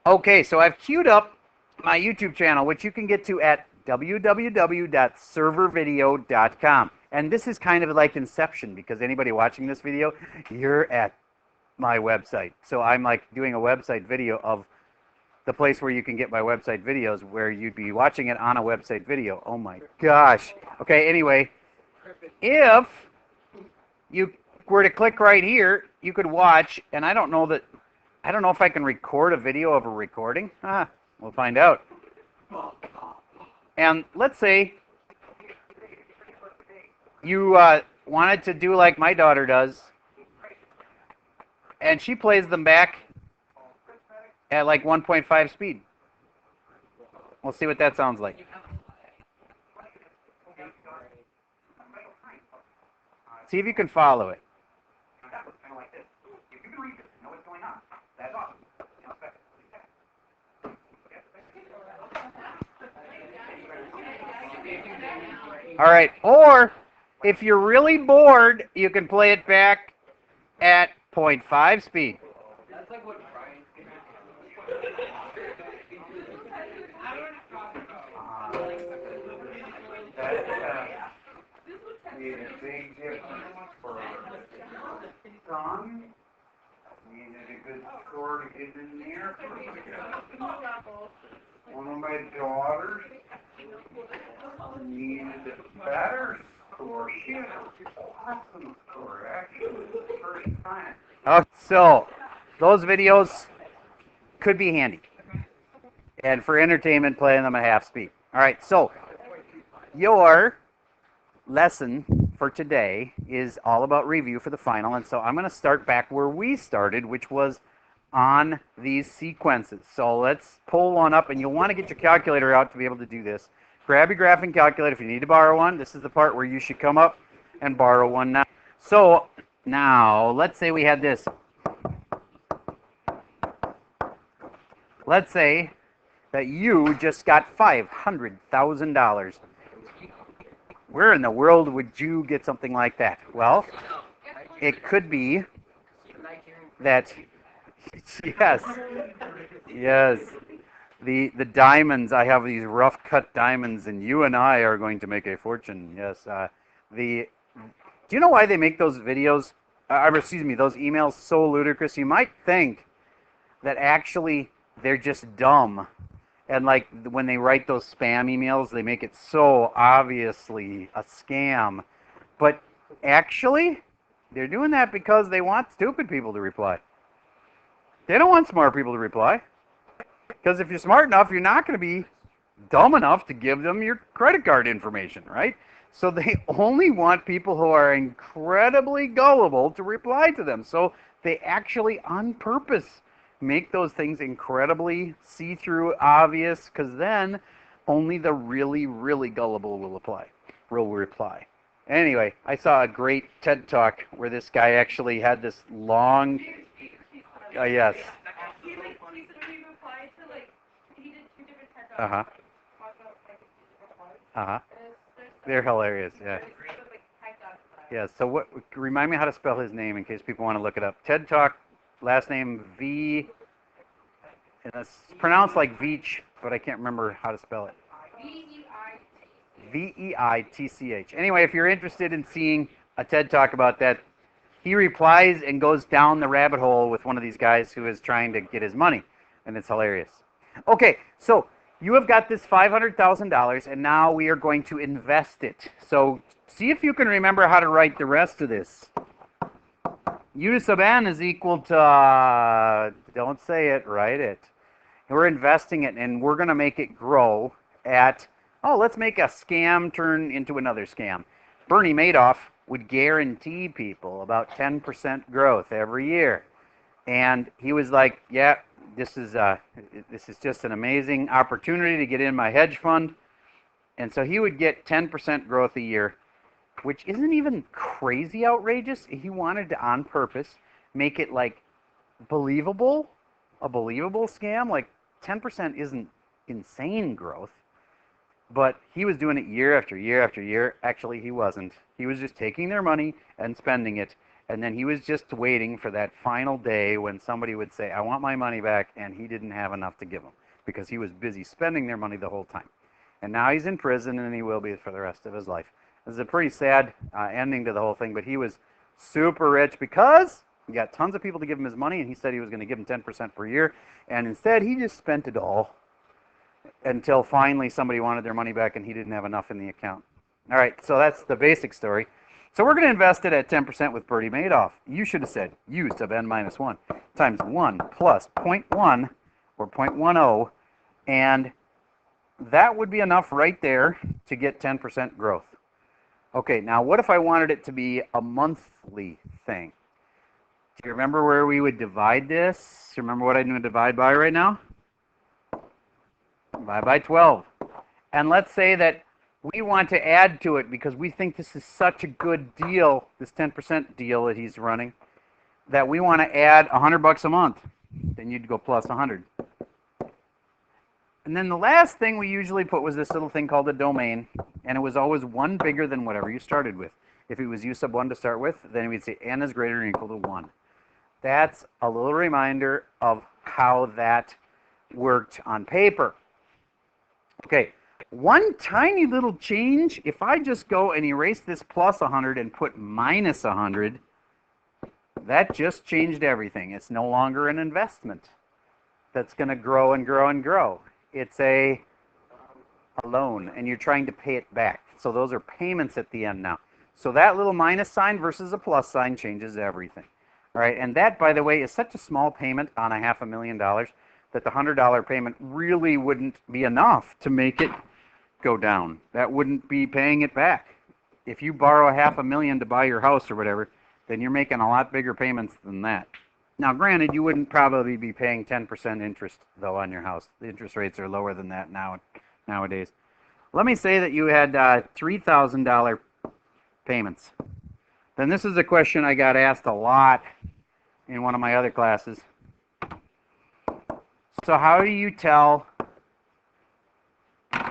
Okay, so I've queued up my YouTube channel, which you can get to at www.servervideo.com. And this is kind of like Inception, because anybody watching this video, you're at my website. So I'm like doing a website video of the place where you can get my website videos, where you'd be watching it on a website video. Oh my gosh. Okay, anyway, if you were to click right here, you could watch, and I don't know if I can record a video of a recording. We'll find out. And let's say you wanted to do like my daughter does, and she plays them back at like 1.5 speed. We'll see what that sounds like. See if you can follow it. All right, or if you're really bored, you can play it back at 0.5 speed. Made a big difference for some. Needed a good score to get in there. One of my daughters needed a better score. She had an awesome score, actually, the first time. Oh, so those videos could be handy. And for entertainment, playing them at half speed. All right, so your lesson for today is all about review for the final, and so I'm going to start back where we started, which was on these sequences. So let's pull one up, and you'll want to get your calculator out to be able to do this. Grab your graphing calculator if you need to borrow one. This is the part where you should come up and borrow one now. So now let's say we had this. Let's say that you just got $500,000. Where in the world would you get something like that? Well, it could be that, yes, the diamonds. I have these rough cut diamonds, and you and I are going to make a fortune. Yes, do you know why they make those videos? Excuse me, those emails so ludicrous? You might think that actually they're just dumb. And like when they write those spam emails, they make it so obviously a scam. But actually, they're doing that because they want stupid people to reply. They don't want smart people to reply. Because if you're smart enough, you're not going to be dumb enough to give them your credit card information, right? So they only want people who are incredibly gullible to reply to them. So they actually, on purpose, make those things incredibly see-through, obvious, because then only the really, really gullible will reply. Anyway, I saw a great TED Talk where this guy actually had this long, yes. Uh-huh. Uh-huh. They're hilarious, yeah. Yeah, so what, remind me how to spell his name in case people want to look it up. TED Talk, last name V, and it's pronounced like Veitch, but I can't remember how to spell it. Veitch. Anyway, if you're interested in seeing a TED Talk about that, he replies and goes down the rabbit hole with one of these guys who is trying to get his money, and it's hilarious. Okay, so you have got this $500,000, and now we are going to invest it. So see if you can remember how to write the rest of this. U sub n is equal to, don't say it, write it. We're investing it, and we're going to make it grow at, let's make a scam turn into another scam. Bernie Madoff would guarantee people about 10% growth every year. And he was like, yeah, this is just an amazing opportunity to get in my hedge fund. And so he would get 10% growth a year, which isn't even crazy outrageous. He wanted to, on purpose, make it like believable, a believable scam. Like 10% isn't insane growth, but he was doing it year after year after year. Actually, he wasn't. He was just taking their money and spending it, And then he was just waiting for that final day when somebody would say, I want my money back, and he didn't have enough to give them because he was busy spending their money the whole time. And now he's in prison, and he will be for the rest of his life. This is a pretty sad ending to the whole thing, but he was super rich because he got tons of people to give him his money, and he said he was going to give them 10% per year, and instead he just spent it all until finally somebody wanted their money back, and he didn't have enough in the account. All right, so that's the basic story. So we're going to invest it at 10% with Bertie Madoff. You should have said u sub n minus 1 times 1 plus 0.1 or 0.10, and that would be enough right there to get 10% growth. Okay, now what if I wanted it to be a monthly thing? Do you remember where we would divide this? Do you remember what I'm going to divide by right now? Divide by 12. And let's say that we want to add to it because we think this is such a good deal, this 10% deal that he's running, that we want to add $100 a month. Then you'd go plus 100. And then the last thing we usually put was this little thing called a domain, and it was always 1 bigger than whatever you started with. If it was u sub 1 to start with, then we'd say n is greater than or equal to 1. That's a little reminder of how that worked on paper. Okay, one tiny little change, if I just go and erase this plus 100 and put minus 100, that just changed everything. It's no longer an investment that's going to grow and grow and grow. It's a loan, and you're trying to pay it back. So those are payments at the end now. So that little minus sign versus a plus sign changes everything. All right, and that, by the way, is such a small payment on a $500,000 that the $100 payment really wouldn't be enough to make it go down. That wouldn't be paying it back. If you borrow $500,000 to buy your house or whatever, then you're making a lot bigger payments than that. Now, granted, you wouldn't probably be paying 10% interest, though, on your house. The interest rates are lower than that nowadays. Let me say that you had $3,000 payments. Then this is a question I got asked a lot in one of my other classes. So how do you tell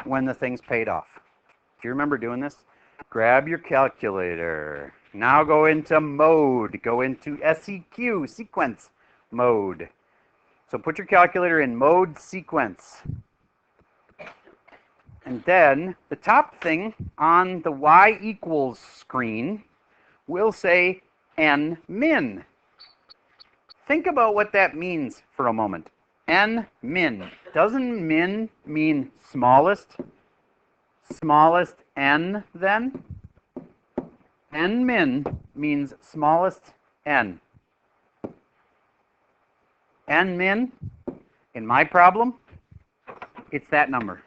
when the thing's paid off? Do you remember doing this? Grab your calculator. Now go into mode. Go into SEQ, sequence mode. So put your calculator in mode sequence. And then the top thing on the y equals screen will say n min. Think about what that means for a moment. N min. Doesn't min mean smallest? Smallest n then? N min means smallest n. N min, in my problem, it's that number.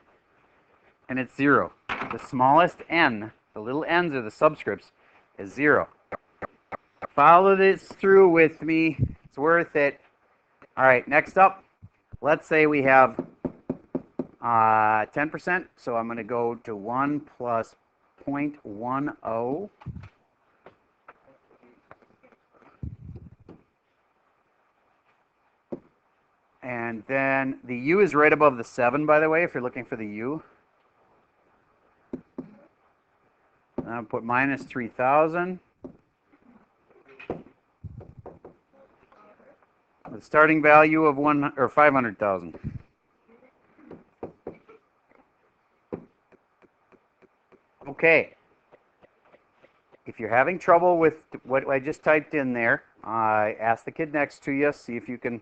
And it's 0. The smallest n, the little n's are the subscripts, is 0. Follow this through with me. It's worth it. All right, next up, let's say we have 10%. So I'm going to go to 1 plus 0.10. And then the u is right above the 7, by the way, if you're looking for the u. I'll put minus 3,000. The starting value of 500,000. Okay. If you're having trouble with what I just typed in there, ask the kid next to you, see if you can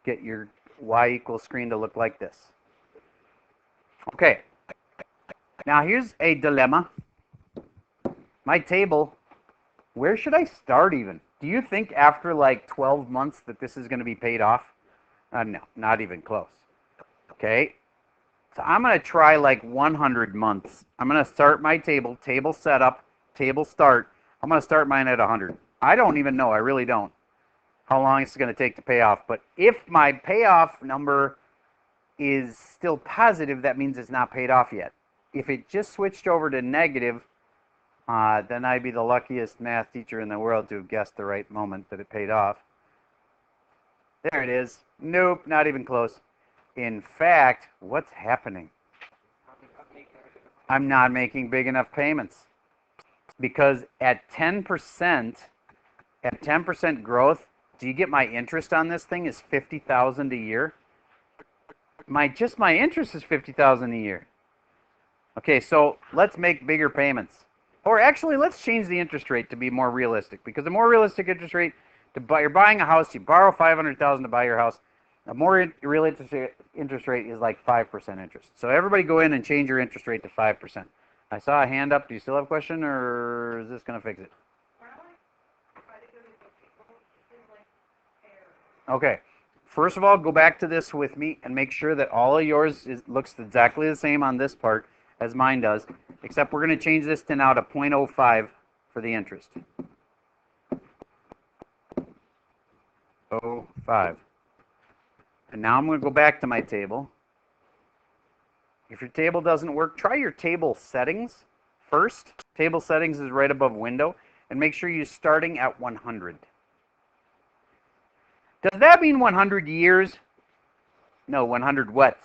get your y equals screen to look like this. Okay. Now here's a dilemma. My table, where should I start even? Do you think after like 12 months that this is going to be paid off? No, not even close. Okay. So I'm going to try like 100 months. I'm going to start my table setup, table start. I'm going to start mine at 100. I don't even know. I really don't. How long it's going to take to pay off. But if my payoff number is still positive, that means it's not paid off yet. If it just switched over to negative, then I'd be the luckiest math teacher in the world to have guessed the right moment that it paid off. There it is. Nope, not even close. In fact, what's happening? I'm not making big enough payments. Because at 10%, at 10% growth, do you get my interest on this thing is 50,000 a year? Just my interest is 50,000 a year. Okay, so let's make bigger payments. Or actually, let's change the interest rate to be more realistic, because the more realistic interest rate to buy, you're buying a house, you borrow 500,000 to buy your house. A more realistic interest rate is like 5% interest. So everybody go in and change your interest rate to 5%. I saw a hand up. Do you still have a question, or is this going to fix it? Okay. First of all, go back to this with me and make sure that all of yours looks exactly the same on this part as mine does, except we're going to change this to now to 0.05 for the interest. 0.05. And now I'm going to go back to my table. If your table doesn't work, try your table settings first. Table settings is right above window, and make sure you're starting at 100. Does that mean 100 years? No, 100 what?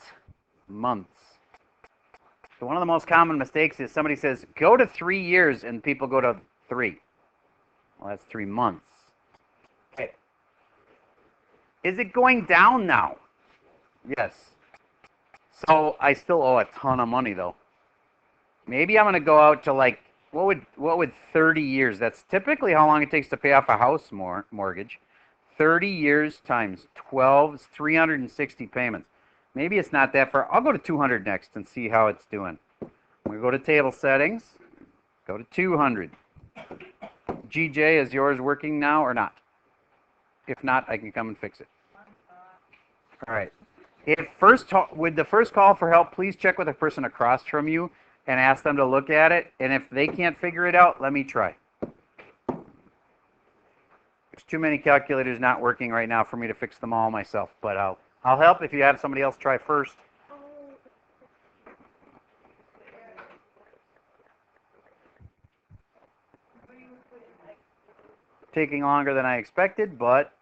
Months. So one of the most common mistakes is somebody says, go to 3 years, and people go to 3. Well, that's 3 months. Okay. Is it going down now? Yes. So I still owe a ton of money, though. Maybe I'm going to go out to like, what would 30 years? That's typically how long it takes to pay off a house mortgage. 30 years times 12 is 360 payments. Maybe it's not that far. I'll go to 200 next and see how it's doing. I'm going to go to table settings. Go to 200. GJ, is yours working now or not? If not, I can come and fix it. All right. With the first call for help, please check with the person across from you and ask them to look at it. And if they can't figure it out, let me try. There's too many calculators not working right now for me to fix them all myself, but I'll help if you have somebody else try first. Taking longer than I expected, but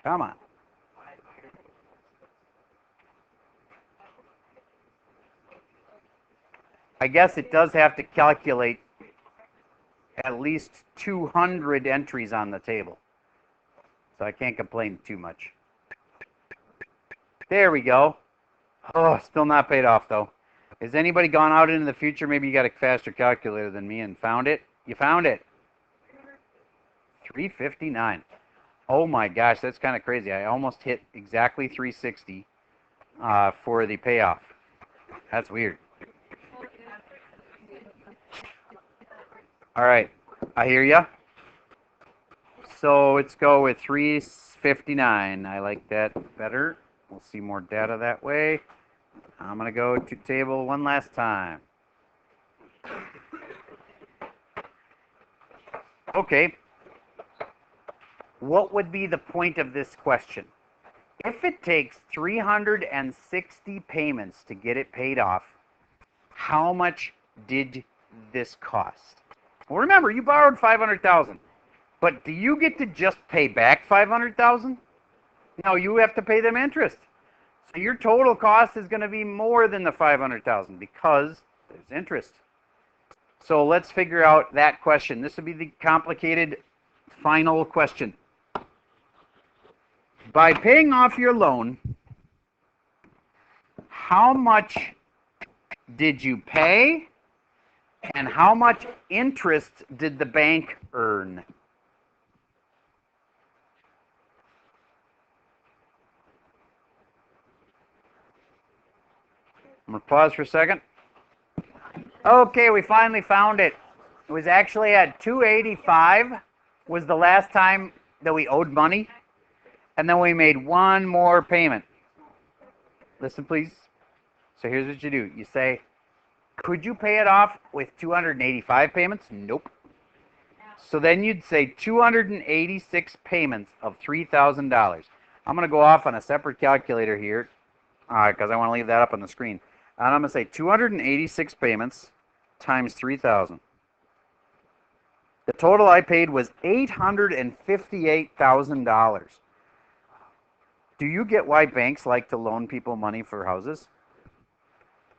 come on. I guess it does have to calculate at least 200 entries on the table. So I can't complain too much. There we go. Oh, still not paid off, though. Has anybody gone out into the future? Maybe you got a faster calculator than me and found it? You found it. 359. Oh my gosh, that's kind of crazy. I almost hit exactly 360 for the payoff. That's weird. All right, I hear ya. So let's go with 359. I like that better. We'll see more data that way. I'm going to go to table one last time. Okay. What would be the point of this question? If it takes 360 payments to get it paid off, how much did this cost? Well, remember, you borrowed $500,000, but do you get to just pay back $500,000? No, you have to pay them interest. So your total cost is going to be more than the $500,000 because there's interest. So let's figure out that question. This would be the complicated final question. By paying off your loan, how much did you pay and how much interest did the bank earn? I'm going to pause for a second. Okay, we finally found it. It was actually at 285 was the last time that we owed money. And then we made one more payment. Listen, please. So here's what you do. You say, could you pay it off with 285 payments? Nope. So then you'd say 286 payments of $3,000. I'm going to go off on a separate calculator here because I want to leave that up on the screen. And I'm going to say 286 payments times 3,000. The total I paid was $858,000. Do you get why banks like to loan people money for houses?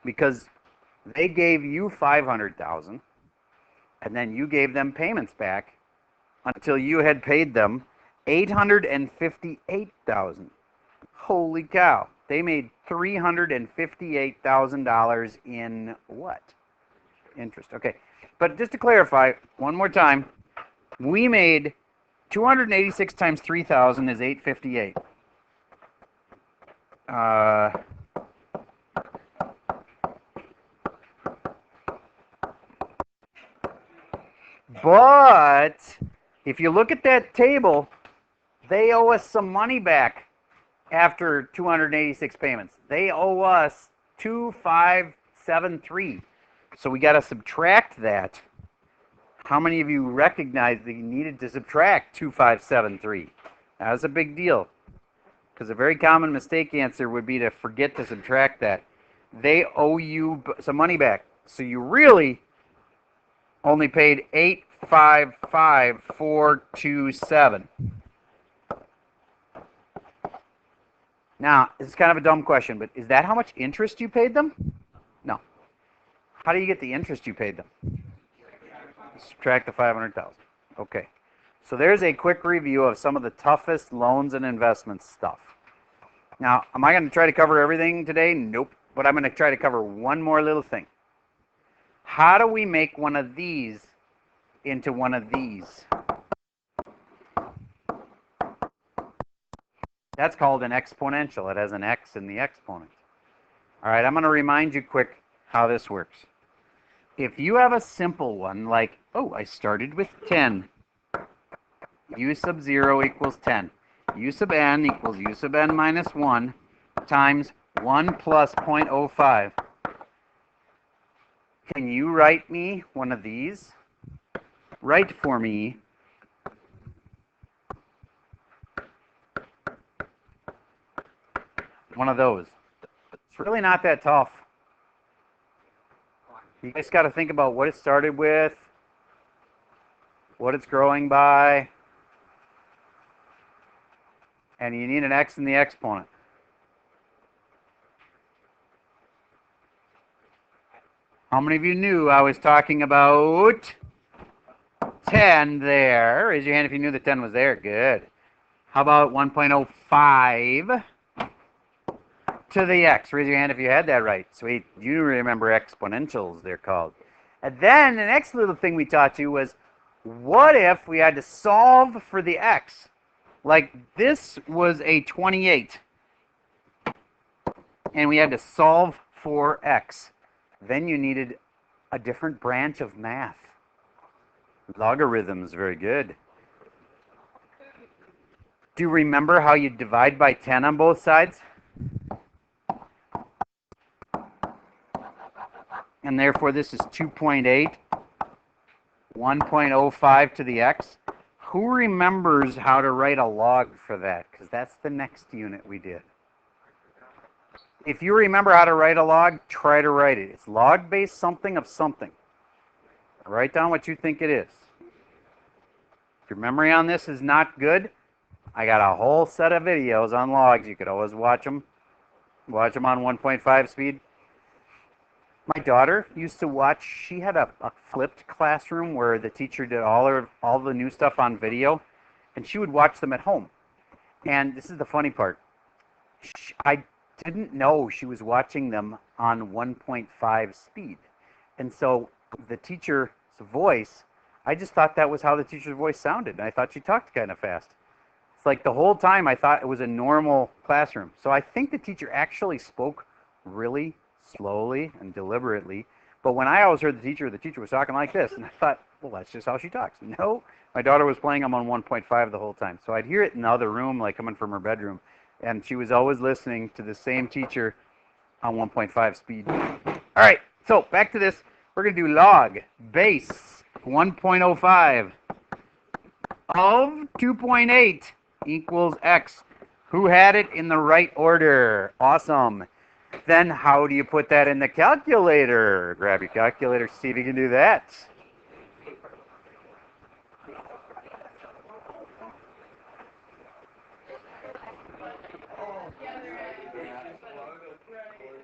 Because they gave you $500,000, and then you gave them payments back until you had paid them $858,000. Holy cow. They made $358,000 in what? Interest. Okay. But just to clarify, one more time, we made 286 times 3,000 is 858. But if you look at that table, they owe us some money back after 286 payments. They owe us 2573. So we got to subtract that. How many of you recognize that you needed to subtract 2573? That's a big deal, because a very common mistake answer would be to forget to subtract that. They owe you some money back. So you really only paid 855,427. Now, this is kind of a dumb question, but is that how much interest you paid them? No. How do you get the interest you paid them? Subtract the 500,000. Okay. So there's a quick review of some of the toughest loans and investments stuff. Now, am I going to try to cover everything today? Nope. But I'm going to try to cover one more little thing. How do we make one of these into one of these? That's called an exponential. It has an x in the exponent. All right, I'm going to remind you quick how this works. If you have a simple one like, oh, I started with 10. U sub 0 equals 10. U sub n equals U sub n minus 1 times 1 plus 0.05. Can you write me one of these? Write for me one of those. It's really not that tough. You just got to think about what it started with, what it's growing by, and you need an x in the exponent. How many of you knew I was talking about 10 there? Raise your hand if you knew that 10 was there. Good. How about 1.05 to the x? Raise your hand if you had that right. Sweet. You remember exponentials, they're called. And then the next little thing we taught you was, what if we had to solve for the x? Like this was a 28, and we had to solve for x. Then you needed a different branch of math. Logarithms, very good. Do you remember how you divide by 10 on both sides? And therefore this is 2.8, 1.05 to the x. Who remembers how to write a log for that? Because that's the next unit we did. If you remember how to write a log, try to write it. It's log-based something of something. Write down what you think it is. If your memory on this is not good, I got a whole set of videos on logs. You could always watch them. Watch them on 1.5 speed. My daughter used to watch, she had a flipped classroom where the teacher did all the new stuff on video, and she would watch them at home. And this is the funny part. I didn't know she was watching them on 1.5 speed. And so the teacher's voice, I just thought that was how the teacher's voice sounded, and I thought she talked kind of fast. It's like the whole time I thought it was a normal classroom. So I think the teacher actually spoke really slowly and deliberately. But when I always heard the teacher was talking like this, and I thought, well, that's just how she talks. No, my daughter was playing them on 1.5 the whole time. So I'd hear it in the other room, like coming from her bedroom, and she was always listening to the same teacher on 1.5 speed. All right, so back to this. We're going to do log base 1.05 of 2.8 equals x. Who had it in the right order? Awesome. Then how do you put that in the calculator? Grab your calculator, see if you can do that.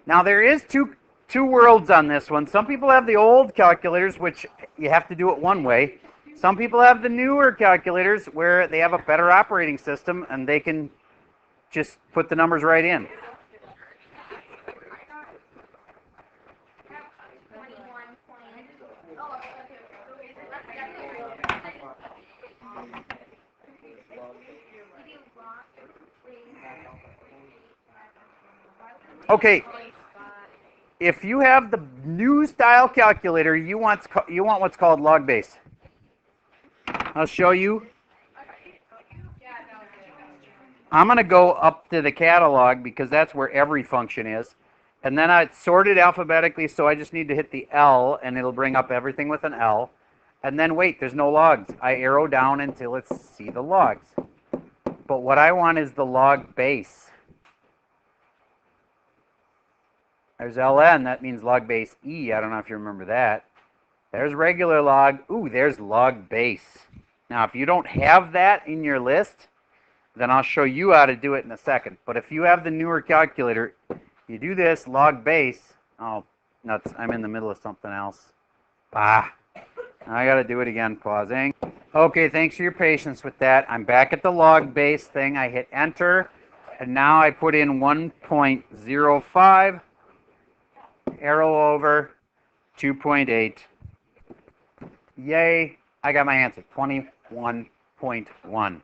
Now there is two worlds on this one. Some people have the old calculators, which you have to do it one way. Some people have the newer calculators where they have a better operating system and they can just put the numbers right in. Okay, if you have the new style calculator, you want what's called log base. I'll show you. I'm going to go up to the catalog because that's where every function is. And then I sorted alphabetically, so I just need to hit the L, and it'll bring up everything with an L. And then wait, there's no logs. I arrow down until it's see the logs. But what I want is the log base. There's ln, that means log base E. I don't know if you remember that. There's regular log. Ooh, there's log base. Now, if you don't have that in your list, then I'll show you how to do it in a second. But if you have the newer calculator, you do this, log base. Oh, nuts, I'm in the middle of something else. Ah, I got to do it again, pausing. Okay, thanks for your patience with that. I'm back at the log base thing. I hit enter, and now I put in 1.05, arrow over, 2.8. Yay, I got my answer, 21.1.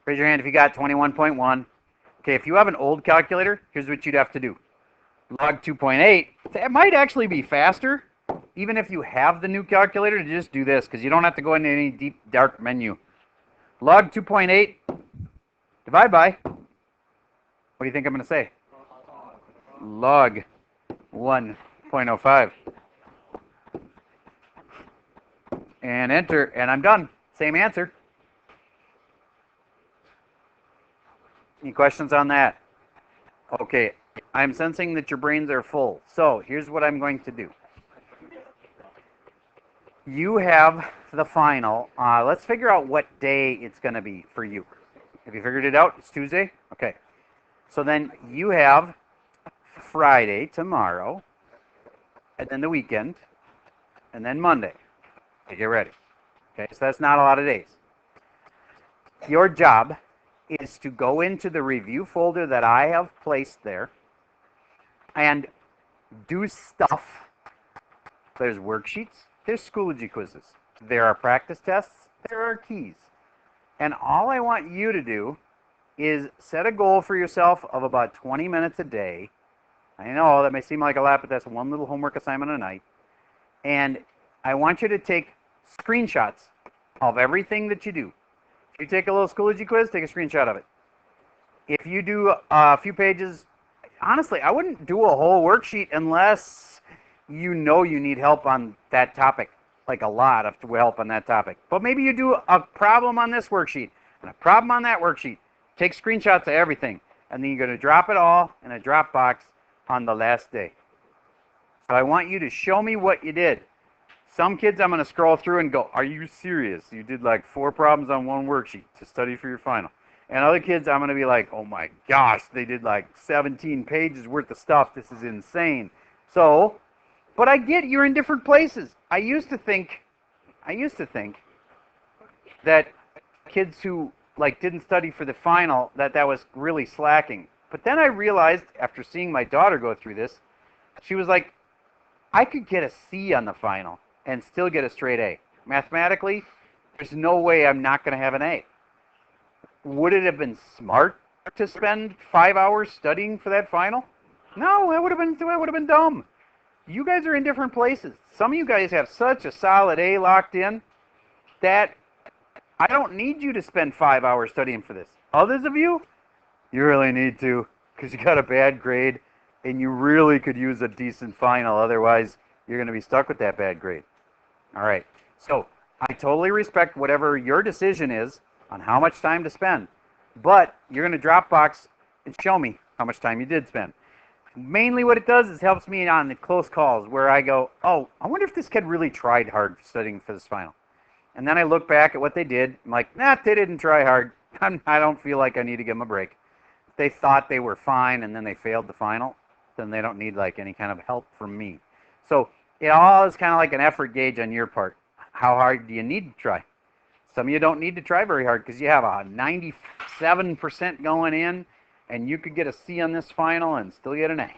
Raise your hand if you got 21.1. Okay, if you have an old calculator, here's what you'd have to do. Log 2.8, that might actually be faster, even if you have the new calculator, to just do this, because you don't have to go into any deep, dark menu. Log 2.8, divide by, what do you think I'm going to say? Log 1.05. And enter, and I'm done. Same answer. Any questions on that? Okay, I'm sensing that your brains are full. So here's what I'm going to do. You have the final. Let's figure out what day it's going to be for you. Have you figured it out? It's Tuesday? Okay. So then you have Friday, tomorrow, and then the weekend, and then Monday. Okay, get ready. Okay, so that's not a lot of days. Your job is to go into the review folder that I have placed there and do stuff. There's worksheets, there's Schoology quizzes, there are practice tests, there are keys. And all I want you to do is set a goal for yourself of about 20 minutes a day. I know that may seem like a lot, but that's one little homework assignment a night. And I want you to take screenshots of everything that you do. If you take a little Schoology quiz, take a screenshot of it. If you do a few pages, honestly, I wouldn't do a whole worksheet unless you know you need help on that topic, like a lot of help on that topic. But maybe you do a problem on this worksheet and a problem on that worksheet. Take screenshots of everything, and then you're going to drop it all in a Dropbox on the last day. So I want you to show me what you did. Some kids I'm going to scroll through and go, are you serious? You did like 4 problems on one worksheet to study for your final. And other kids I'm going to be like, oh my gosh, they did like 17 pages worth of stuff. This is insane. So, but I get you're in different places. I used to think that kids who like didn't study for the final, that was really slacking. But then I realized after seeing my daughter go through this, she was like, I could get a C on the final and still get a straight A. Mathematically, there's no way I'm not going to have an A. Would it have been smart to spend 5 hours studying for that final? No, that would have been dumb. You guys are in different places. Some of you guys have such a solid A locked in that I don't need you to spend 5 hours studying for this. Others of you, you really need to, because you got a bad grade and you really could use a decent final. Otherwise, you're going to be stuck with that bad grade. All right. So I totally respect whatever your decision is on how much time to spend. But you're going to Dropbox and show me how much time you did spend. Mainly what it does is helps me on the close calls where I go, oh, I wonder if this kid really tried hard studying for this final. And then I look back at what they did. I'm like, nah, they didn't try hard. I don't feel like I need to give them a break. If they thought they were fine and then they failed the final, then they don't need like any kind of help from me. So it all is kind of like an effort gauge on your part. how hard do you need to try? Some of you don't need to try very hard because you have a 97% going in, and you could get a C on this final and still get an A.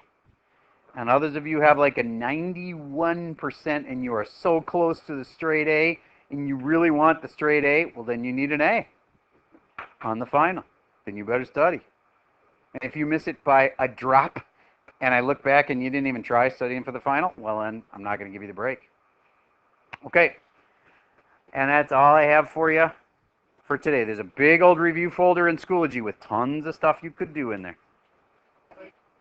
And others of you have like a 91%, and you are so close to the straight A, and you really want the straight A, well, then you need an A on the final. Then you better study. And if you miss it by a drop, and I look back and you didn't even try studying for the final, well, then I'm not going to give you the break. Okay. And that's all I have for you for today. There's a big old review folder in Schoology with tons of stuff you could do in there.